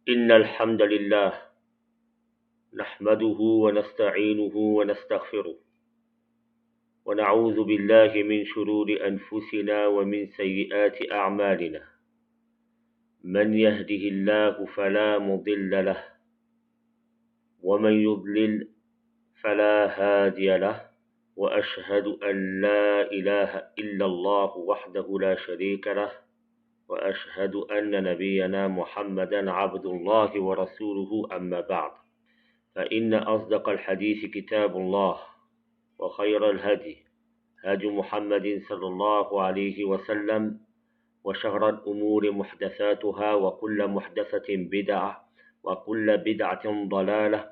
إن الحمد لله نحمده ونستعينه ونستغفره ونعوذ بالله من شرور أنفسنا ومن سيئات أعمالنا من يهده الله فلا مضل له ومن يضلل فلا هادي له وأشهد أن لا إله إلا الله وحده لا شريك له وأشهد أن نبينا محمدا عبد الله ورسوله أما بعد فإن أصدق الحديث كتاب الله وخير الهدي هدي محمد صلى الله عليه وسلم وشر الأمور محدثاتها وكل محدثة بدعة وكل بدعة ضلالة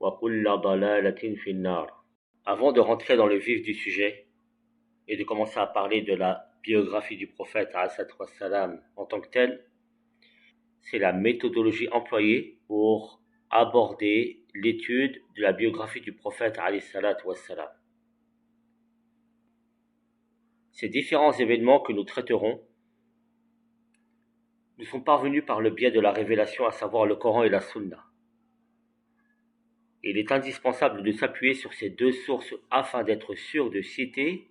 وكل ضلالة في النار. Avant de rentrer dans le vif du sujet et de commencer à parler de la biographie du prophète wassalam, en tant que tel, c'est la méthodologie employée pour aborder l'étude de la biographie du prophète wassalam. Ces différents événements que nous traiterons nous sont parvenus par le biais de la révélation, à savoir le Coran et la Sunna. Il est indispensable de s'appuyer sur ces deux sources afin d'être sûr de citer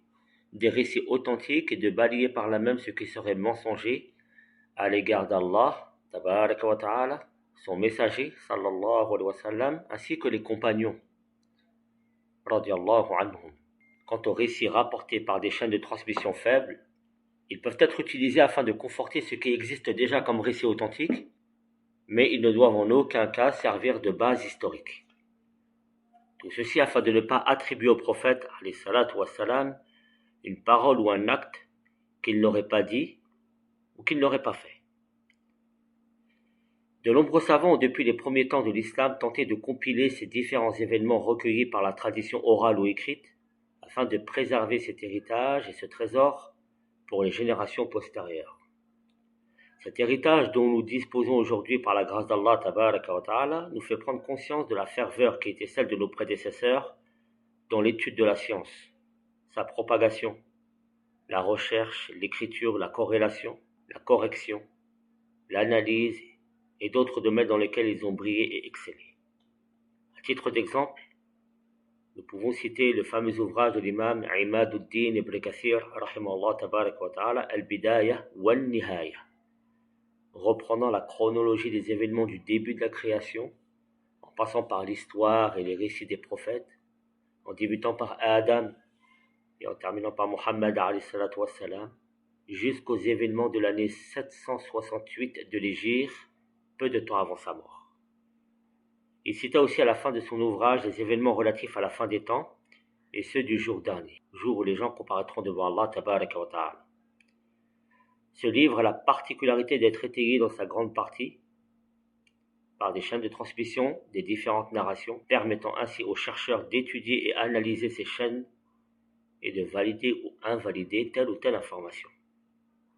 des récits authentiques et de balayer par là même ce qui serait mensonger à l'égard d'Allah, tabaraka wa ta'ala, son messager, sallallahu alayhi wa sallam, ainsi que les compagnons, radiyallahu anhum. Quant aux récits rapportés par des chaînes de transmission faibles, ils peuvent être utilisés afin de conforter ce qui existe déjà comme récit authentique, mais ils ne doivent en aucun cas servir de base historique. Tout ceci afin de ne pas attribuer au prophète, alayhi salatu wassalam, une parole ou un acte qu'il n'aurait pas dit ou qu'il n'aurait pas fait. De nombreux savants ont depuis les premiers temps de l'islam tenté de compiler ces différents événements recueillis par la tradition orale ou écrite afin de préserver cet héritage et ce trésor pour les générations postérieures. Cet héritage dont nous disposons aujourd'hui par la grâce d'Allah tabaraka wa ta'ala nous fait prendre conscience de la ferveur qui était celle de nos prédécesseurs dans l'étude de la science, sa propagation, la recherche, l'écriture, la corrélation, la correction, l'analyse et d'autres domaines dans lesquels ils ont brillé et excellé. À titre d'exemple, nous pouvons citer le fameux ouvrage de l'imam Imaduddin ibn Kathir, rahimahullah tabaraka wa ta'ala, Al-Bidaya wal-Nihaya, reprenant la chronologie des événements du début de la création, en passant par l'histoire et les récits des prophètes, en débutant par Adam et en terminant par Muhammad alayhi salatu wassalam, jusqu'aux événements de l'année 768 de l'Hégire, peu de temps avant sa mort. Il cita aussi à la fin de son ouvrage les événements relatifs à la fin des temps et ceux du jour dernier, jour où les gens comparaîtront devant Allah tabaraka wa ta'ala. Ce livre a la particularité d'être étayé dans sa grande partie par des chaînes de transmission des différentes narrations, permettant ainsi aux chercheurs d'étudier et analyser ces chaînes et de valider ou invalider telle ou telle information.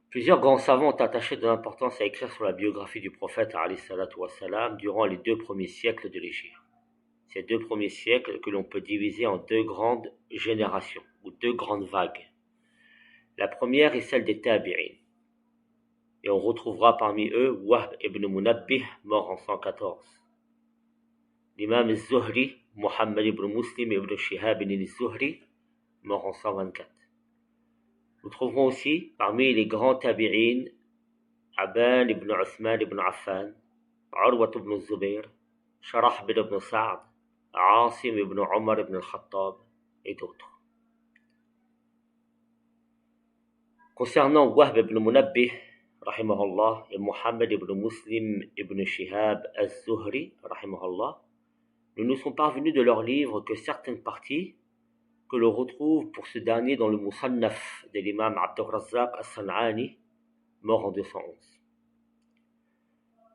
Plusieurs grands savants ont attaché de l'importance à écrire sur la biographie du prophète alayhi salatu wassalam durant les 2 premiers siècles de l'Hégire. Ces 2 premiers siècles que l'on peut diviser en 2 grandes générations ou 2 grandes vagues. La première est celle des tabi'in. Et on retrouvera parmi eux Wahb ibn Munabbih, mort en 114. L'imam al-Zuhri, Muhammad ibn Muslim ibn Shihab ibn al-Zuhri, mort en 124. Nous trouverons aussi parmi les grands tabi'in Aban ibn Uthman ibn Affan, Urwa ibn Zubayr, Sharahbil ibn Sa'd, Asim ibn Omar ibn al-Khattab et d'autres. Concernant Wahb ibn Munabbih, rahimahullah, et Muhammad ibn Muslim ibn Shihab al-Zuhri, rahimahullah, nous nous sommes parvenus de leurs livres que certaines parties que l'on retrouve pour ce dernier dans le Musannaf de l'imam Abdurrazzaq as-San'ani, mort en 211.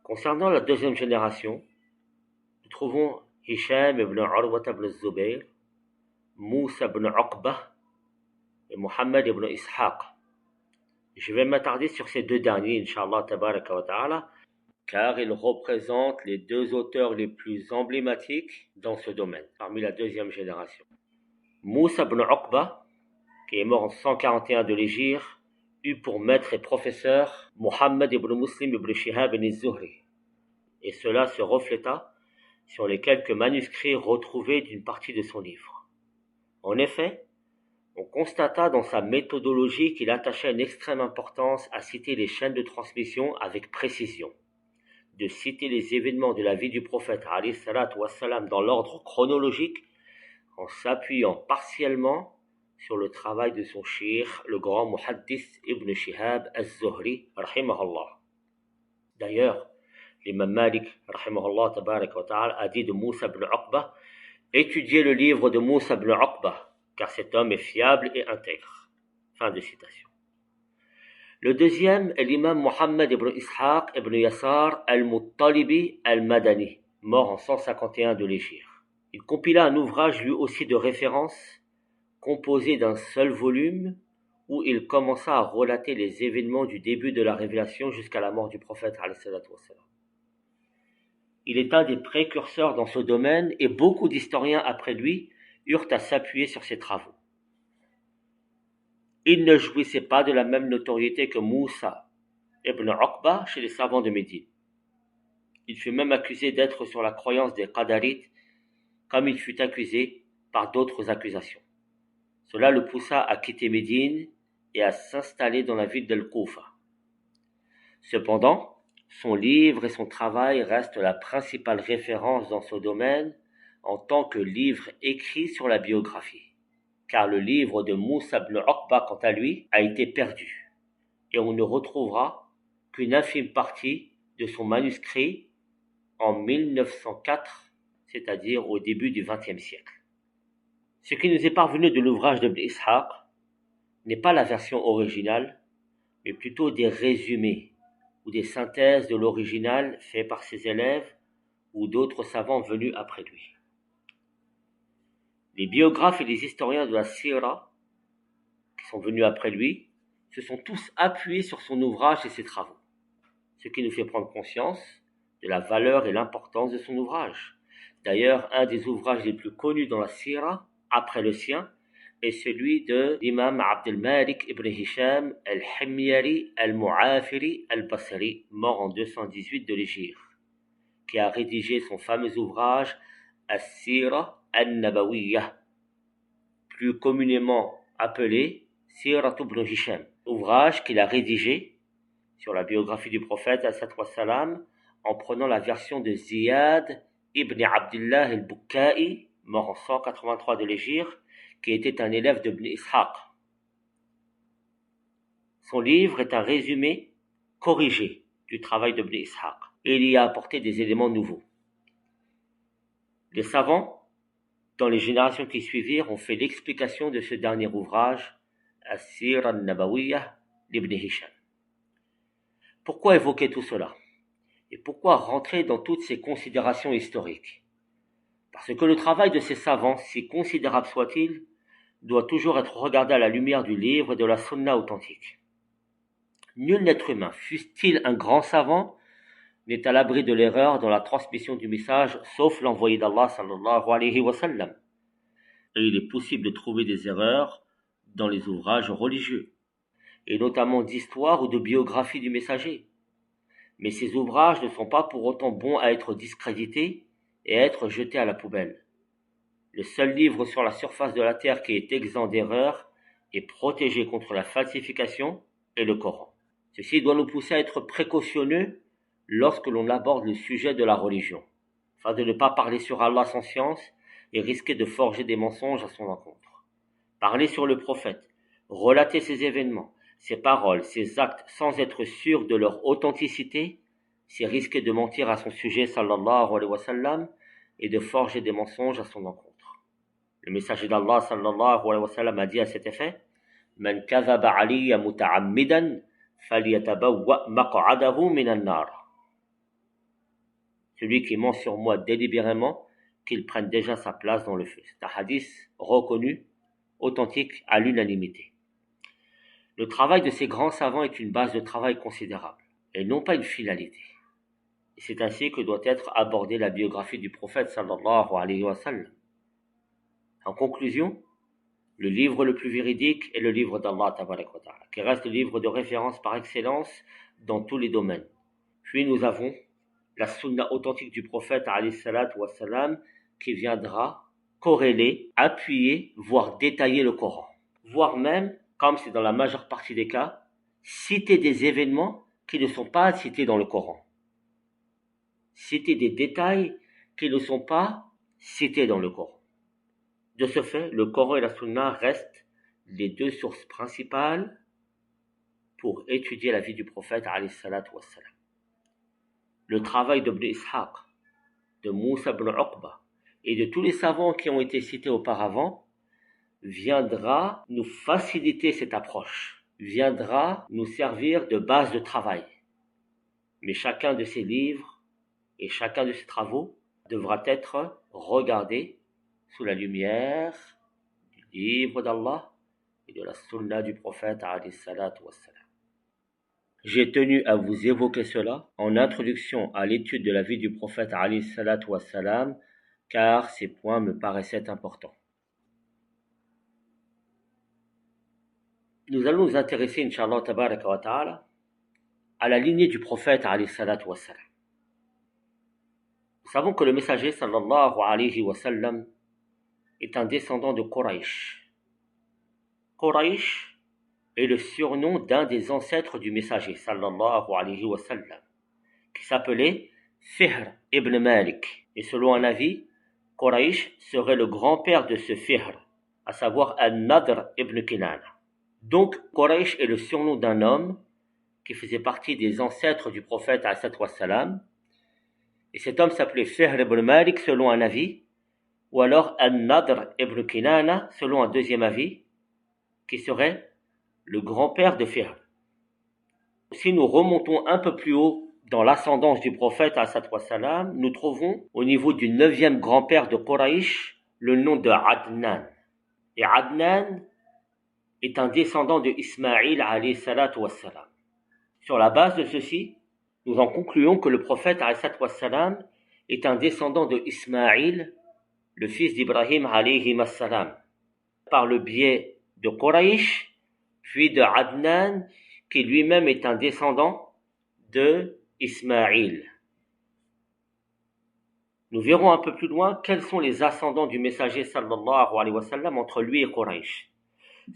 Concernant la deuxième génération, nous trouvons Hisham ibn Urwa ibn Zubayr, Moussa ibn Uqbah et Muhammad ibn Ishaq. Je vais m'attarder sur ces 2 derniers, Inch'Allah tabaraka wa ta'ala, car ils représentent les 2 auteurs les plus emblématiques dans ce domaine, parmi la deuxième génération. Moussa ibn Uqba, qui est mort en 141 de l'Hégire, eut pour maître et professeur Muhammad ibn Muslim ibn Shihab ibn Zuhri. et cela se refléta sur les quelques manuscrits retrouvés d'une partie de son livre. En effet, on constata dans sa méthodologie qu'il attachait une extrême importance à citer les chaînes de transmission avec précision, de citer les événements de la vie du prophète alayhi salatu wassalam dans l'ordre chronologique en s'appuyant partiellement sur le travail de son cheikh, le grand muhaddith Ibn Shihab az-Zuhri, rahimahullah. D'ailleurs, l'imam Malik, rahimahullah tabarak wa ta'ala, a dit de Moussa ibn Uqba: étudiez le livre de Moussa ibn Uqba, car cet homme est fiable et intègre. Fin de citation. Le deuxième est l'imam Muhammad ibn Ishaq ibn Yasar al-Muttalibi al-Madani, mort en 151 de l'Hégire. Il compila un ouvrage lui aussi de référence, composé d'un seul volume, où il commença à relater les événements du début de la révélation jusqu'à la mort du prophète alayhi salatu wassalam. Il est un des précurseurs dans ce domaine et beaucoup d'historiens après lui eurent à s'appuyer sur ses travaux. Il ne jouissait pas de la même notoriété que Moussa ibn Uqba chez les savants de Médine. Il fut même accusé d'être sur la croyance des Qadarites, comme il fut accusé par d'autres accusations. Cela le poussa à quitter Médine et à s'installer dans la ville d'Al-Koufa. Cependant, son livre et son travail restent la principale référence dans ce domaine en tant que livre écrit sur la biographie, car le livre de Moussa ibn Uqba, quant à lui, a été perdu, et on ne retrouvera qu'une infime partie de son manuscrit en 1904, c'est-à-dire au début du XXe siècle. Ce qui nous est parvenu de l'ouvrage d'Ibn Ishaq n'est pas la version originale, mais plutôt des résumés ou des synthèses de l'original fait par ses élèves ou d'autres savants venus après lui. Les biographes et les historiens de la Sira, qui sont venus après lui, se sont tous appuyés sur son ouvrage et ses travaux, ce qui nous fait prendre conscience de la valeur et l'importance de son ouvrage. D'ailleurs, un des ouvrages les plus connus dans la Sira, après le sien, est celui de l'imam Abd al-Malik ibn Hisham al-Himyari al-Mu'afiri al-Basri, mort en 218 de l'Hégire, qui a rédigé son fameux ouvrage As-Sira al-Nabawiyya, plus communément appelé Sirat ibn Hisham, ouvrage qu'il a rédigé sur la biographie du prophète salam, en prenant la version de Ziyad ibn Abdullah al-Bukkai, mort en 183 de l'Hégire, qui était un élève de Ibn Ishaq. Son livre est un résumé corrigé du travail d'Ibn Ishaq, et il y a apporté des éléments nouveaux. Les savants, dans les générations qui suivirent, ont fait l'explication de ce dernier ouvrage, As-Sira al-Nabawiyya d'Ibn Hisham. Pourquoi évoquer tout cela? Et pourquoi rentrer dans toutes ces considérations historiques? Parce que le travail de ces savants, si considérable soit-il, doit toujours être regardé à la lumière du livre et de la sunna authentique. Nul être humain, fût-il un grand savant, n'est à l'abri de l'erreur dans la transmission du message, sauf l'envoyé d'Allah sallallahu alayhi wa sallam. Et il est possible de trouver des erreurs dans les ouvrages religieux, et notamment d'histoire ou de biographie du messager. Mais ces ouvrages ne sont pas pour autant bons à être discrédités et à être jetés à la poubelle. Le seul livre sur la surface de la terre qui est exempt d'erreurs et protégé contre la falsification est le Coran. Ceci doit nous pousser à être précautionneux lorsque l'on aborde le sujet de la religion, afin de ne pas parler sur Allah sans science et risquer de forger des mensonges à son encontre. Parler sur le prophète, relater ses événements, ses paroles, ses actes sans être sûr de leur authenticité, c'est risquer de mentir à son sujet sallallahu alayhi wa sallam et de forger des mensonges à son encontre. Le messager d'Allah sallallahu alayhi wa sallam a dit à cet effet: Man kadhaba alayya muta'ammidan falyatabawwa maq'adahu minan nar. Celui qui ment sur moi délibérément, qu'il prenne déjà sa place dans le feu. C'est un hadith reconnu, authentique à l'unanimité. Le travail de ces grands savants est une base de travail considérable, et non pas une finalité. Et c'est ainsi que doit être abordée la biographie du prophète sallallahu alayhi wa sallam. En conclusion, le livre le plus véridique est le livre d'Allah tabarak wa ta'ala, qui reste le livre de référence par excellence dans tous les domaines. Puis nous avons la sunna authentique du prophète alayhi salatu wassalam, qui viendra corréler, appuyer, voire détailler le Coran. Voire même, comme c'est dans la majeure partie des cas, citer des événements qui ne sont pas cités dans le Coran. Citer des détails qui ne sont pas cités dans le Coran. De ce fait, le Coran et la sunna restent les deux sources principales pour étudier la vie du prophète alayhi salatu wassalam. Le travail d'Ibn Ishaq, de Moussa ibn Uqba et de tous les savants qui ont été cités auparavant viendra nous faciliter cette approche, viendra nous servir de base de travail. Mais chacun de ces livres et chacun de ces travaux devra être regardé sous la lumière du livre d'Allah et de la sunna du prophète alayhi salatu wassalam. J'ai tenu à vous évoquer cela en introduction à l'étude de la vie du prophète alayhi salatu wassalam, car ces points me paraissaient importants. Nous allons nous intéresser, Inch'Allah tabaraka wa ta'ala, à la lignée du prophète alayhi salatu wassalam. Nous savons que le messager sallallahu alayhi wa sallam est un descendant de Quraysh. Quraysh est le surnom d'un des ancêtres du messager sallallahu alayhi wa sallam, qui s'appelait Fihr ibn Malik. Et selon un avis, Quraysh serait le grand-père de ce Fihr, à savoir Al-Nadr ibn Kinana. Donc Quraysh est le surnom d'un homme qui faisait partie des ancêtres du prophète alayhi wa sallam. Et cet homme s'appelait Fihr ibn Malik selon un avis, ou alors Al-Nadr ibn Kinana selon un deuxième avis, qui serait le grand-père de Fihr. Si nous remontons un peu plus haut dans l'ascendance du prophète alayhi wa sallam, nous trouvons au niveau du 9e grand-père de Quraysh le nom de Adnan. Et Adnan est un descendant de Ismaïl alayhi salatu wassalam. Sur la base de ceci, nous en concluons que le prophète alayhi salatu wassalam est un descendant de Ismaïl, le fils d'Ibrahim alayhi salam, par le biais de Quraysh, puis de Adnan, qui lui-même est un descendant de Ismaïl. Nous verrons un peu plus loin quels sont les ascendants du messager sallallahu alayhi wa sallam entre lui et Quraysh.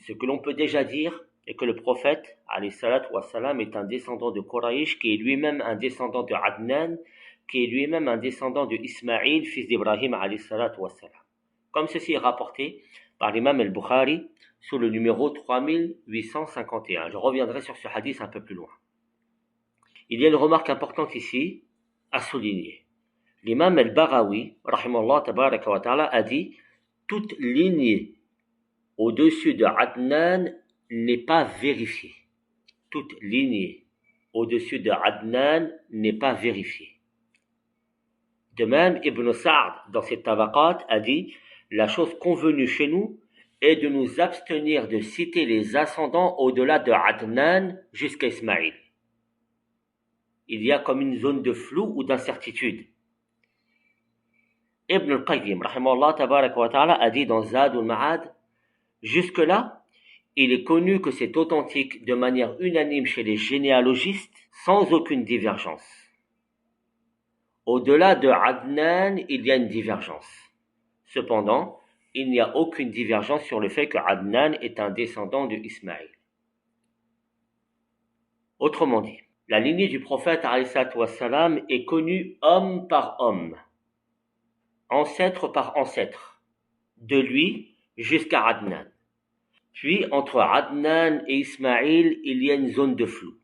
Ce que l'on peut déjà dire est que le prophète alayhi salatu wa sallam est un descendant de Quraysh, qui est lui-même un descendant de Adnan, qui est lui-même un descendant de Ismaïl, fils d'Ibrahim alayhi salatu wa sallam. Comme ceci est rapporté par l'imam al-Bukhari sous le numéro 3851. Je reviendrai sur ce hadith un peu plus loin. Il y a une remarque importante ici à souligner. L'imam al-Baghawi, rahimahullah tabaraka wa ta'ala, a dit « Toute lignée au-dessus de Adnan n'est pas vérifiée. » Toute lignée au-dessus de Adnan n'est pas vérifiée. De même, Ibn Sa'd, dans ses Tabaqat, a dit « La chose convenue chez nous est de nous abstenir de citer les ascendants au-delà de Adnan jusqu'à Ismaïl. » Il y a comme une zone de flou ou d'incertitude. Ibn al-Qayyim, rahimahullah tabaraka wa ta'ala, a dit dans Zad al-Ma'ad, jusque-là, il est connu que c'est authentique de manière unanime chez les généalogistes, sans aucune divergence. Au-delà de Adnan, il y a une divergence. Cependant, il n'y a aucune divergence sur le fait que Adnan est un descendant de Ismaïl. Autrement dit, la lignée du prophète alayhi salatu wassalam est connue homme par homme, ancêtre par ancêtre, de lui jusqu'à Adnan. Puis, entre Adnan et Ismaïl, il y a une zone de flou.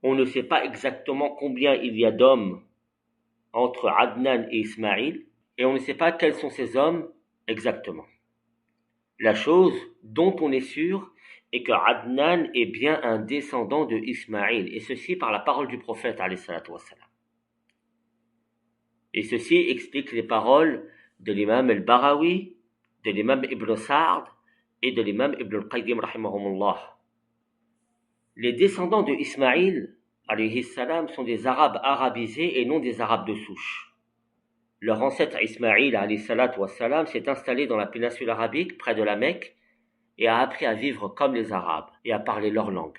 On ne sait pas exactement combien il y a d'hommes entre Adnan et Ismaïl, et on ne sait pas quels sont ces hommes exactement. La chose dont on est sûr est que Adnan est bien un descendant de Ismaïl, et ceci par la parole du prophète alayhi salatu wassalam. Et ceci explique les paroles de l'imam al-Baghawi, de l'imam Ibn Sa'd et de l'imam Ibn al-Qayyim rahimahumullah. Les descendants de Ismaïl alayhi salam sont des Arabes arabisés et non des Arabes de souche. Leur ancêtre Ismaïl alayhi salatu wassalam s'est installé dans la péninsule arabique près de la Mecque et a appris à vivre comme les Arabes et à parler leur langue.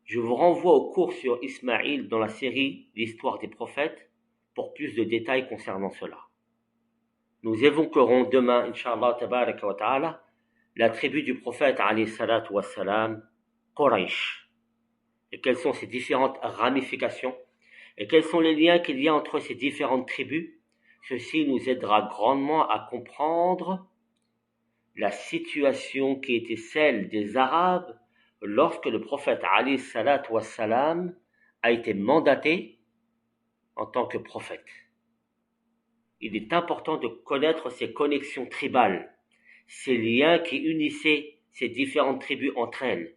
Je vous renvoie au cours sur Ismaïl dans la série L'histoire des prophètes pour plus de détails concernant cela. Nous évoquerons demain, Inch'Allah tabaraka wa ta'ala, la tribu du prophète alayhi salatu wa salam, Quraysh, et quelles sont ses différentes ramifications, et quels sont les liens qu'il y a entre ces différentes tribus. Ceci nous aidera grandement à comprendre la situation qui était celle des Arabes lorsque le prophète alayhi salatu wa salam a été mandaté en tant que prophète. Il est important de connaître ces connexions tribales, ces liens qui unissaient ces différentes tribus entre elles,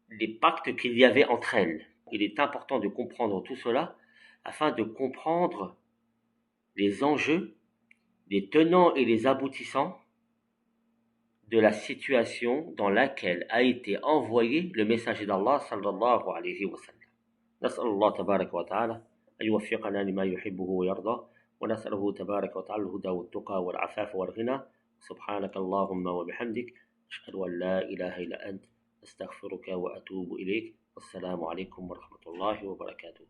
les pactes qu'il y avait entre elles. Il est important de comprendre tout cela afin de comprendre les enjeux, les tenants et les aboutissants de la situation dans laquelle a été envoyé le messager d'Allah sallallahu alayhi wa sallam. نسأل الله تبارك وتعالى أن يوفقنا لما يحبه ويرضى ونسأله تبارك وتعالى الهدى والتقى والعفاف والغنى. سبحانك اللهم وبحمدك أشهد أن لا إله إلا أنت أستغفرك وأتوب إليك. والسلام عليكم ورحمة الله وبركاته.